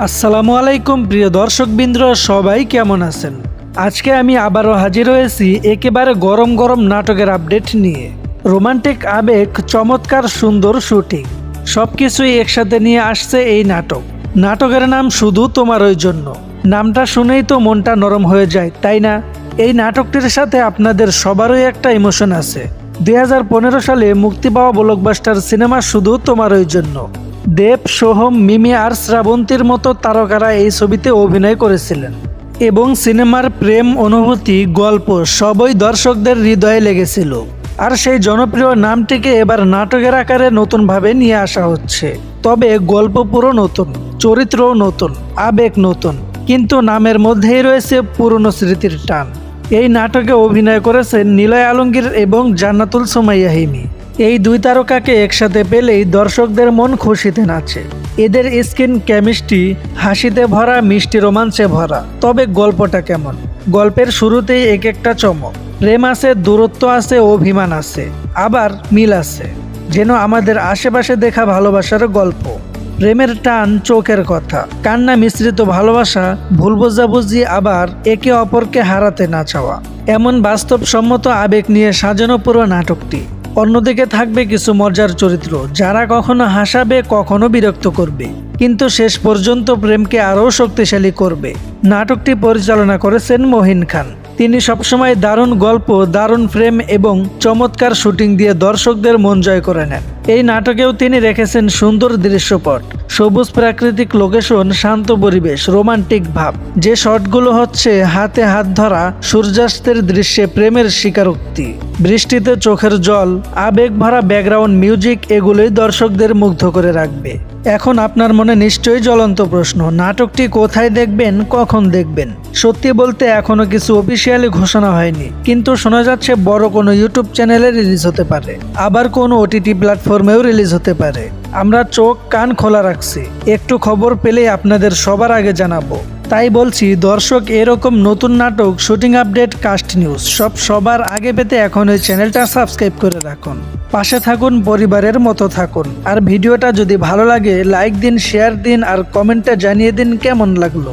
আসসালামু আলাইকুম প্রিয় দর্শকবৃন্দ, সবাই কেমন আছেন? আজকে আমি আবারও হাজির হয়েছি একেবারে গরম গরম নাটকের আপডেট নিয়ে। রোমান্টিক আবেগ, চমৎকার সুন্দর শুটিং, সবকিছুই একসাথে নিয়ে আসছে এই নাটক। নাটকের নাম শুধু তোমারই জন্য। নামটা শুনেই তো মনটা নরম হয়ে যায়, তাই না? এই নাটকটির সাথে আপনাদের সবারই একটা ইমোশন আছে। 2015 সালে মুক্তি পাওয়া ব্লকবাস্টার সিনেমা শুধু তোমারই জন্য। দেব, সোহম, মিমি আর শ্রাবন্তীর মতো তারকারা এই ছবিতে অভিনয় করেছিলেন এবং সিনেমার প্রেম, অনুভূতি, গল্প সবই দর্শকদের হৃদয়ে লেগেছিল। আর সেই জনপ্রিয় নামটিকে এবার নাটকের আকারে নতুনভাবে নিয়ে আসা হচ্ছে। তবে গল্প পুরো নতুন, চরিত্রও নতুন, আবেগ নতুন, কিন্তু নামের মধ্যেই রয়েছে পুরনো স্মৃতির টান। এই নাটকে অভিনয় করেছেন নিলয় আলমগীর এবং জান্নাতুল সুমাইয়া হিমি। এই দুই তারকাকে একসাথে পেলেই দর্শকদের মন খুশিতে নাচে। এদের স্ক্রিন কেমিস্ট্রি হাসিতে ভরা, মিষ্টি রোমাঞ্চে ভরা। তবে গল্পটা কেমন? গল্পের শুরুতেই এক একটা চমক। প্রেম আছে, দূরত্ব আছে, অভিমান আছে, আবার মিল আছে। যেন আমাদের আশেপাশে দেখা ভালোবাসার গল্প। প্রেমের টান, চোখের কথা, কান্না মিশ্রিত ভালোবাসা, ভুল বোঝাবুঝি, আবার একে অপরকে হারাতে না চাওয়া। এমন বাস্তবসম্মত আবেগ নিয়ে সাজানো পুরো নাটকটি। অন্যদিকে থাকবে কিছু মজার চরিত্র, যারা কখনো হাসাবে, কখনো বিরক্ত করবে, কিন্তু শেষ পর্যন্ত প্রেমকে আরও শক্তিশালী করবে। নাটকটি পরিচালনা করেছেন মহিন খান। তিনি সবসময় দারুণ গল্প, দারুণ প্রেম এবং চমৎকার শুটিং দিয়ে দর্শকদের মন জয় করে নেন। এই নাটকেও তিনি রেখেছেন সুন্দর দৃশ্যপট, সবুজ প্রাকৃতিক লোকেশন, শান্ত পরিবেশ, রোমান্টিক ভাব। যে শটগুলো হচ্ছে হাতে হাত ধরা, সূর্যাস্তের দৃশ্যে প্রেমের স্বীকারোক্তি, বৃষ্টিতে চোখের জল, আবেগ ভরা ব্যাকগ্রাউন্ড মিউজিক, এগুলোই দর্শকদের মুগ্ধ করে রাখবে। এখন আপনার মনে নিশ্চয়ই জ্বলন্ত প্রশ্ন, নাটকটি কোথায় দেখবেন, কখন দেখবেন? সত্যি বলতে এখনো কিছু অফিসিয়ালি ঘোষণা হয়নি, কিন্তু শোনা যাচ্ছে বড় কোনো ইউটিউব চ্যানেলে রিলিজ হতে পারে, আবার কোনো ওটিটি প্ল্যাটফর্মেও রিলিজ হতে পারে। আমরা চোখ কান খোলা রাখছি, একটু খবর পেলেই আপনাদের সবার আগে জানাবো। তাই বলছি, দর্শক এরকম নতুন নাটক, শুটিং আপডেট, কাস্ট নিউজ সবার আগে পেতে এখন এই চ্যানেলটা সাবস্ক্রাইব করে রাখুন। পাশে থাকুন, পরিবারের মতো থাকুন। আর ভিডিওটা যদি ভালো লাগে লাইক দিন, শেয়ার দিন আর কমেন্টে জানিয়ে দিন কেমন লাগলো।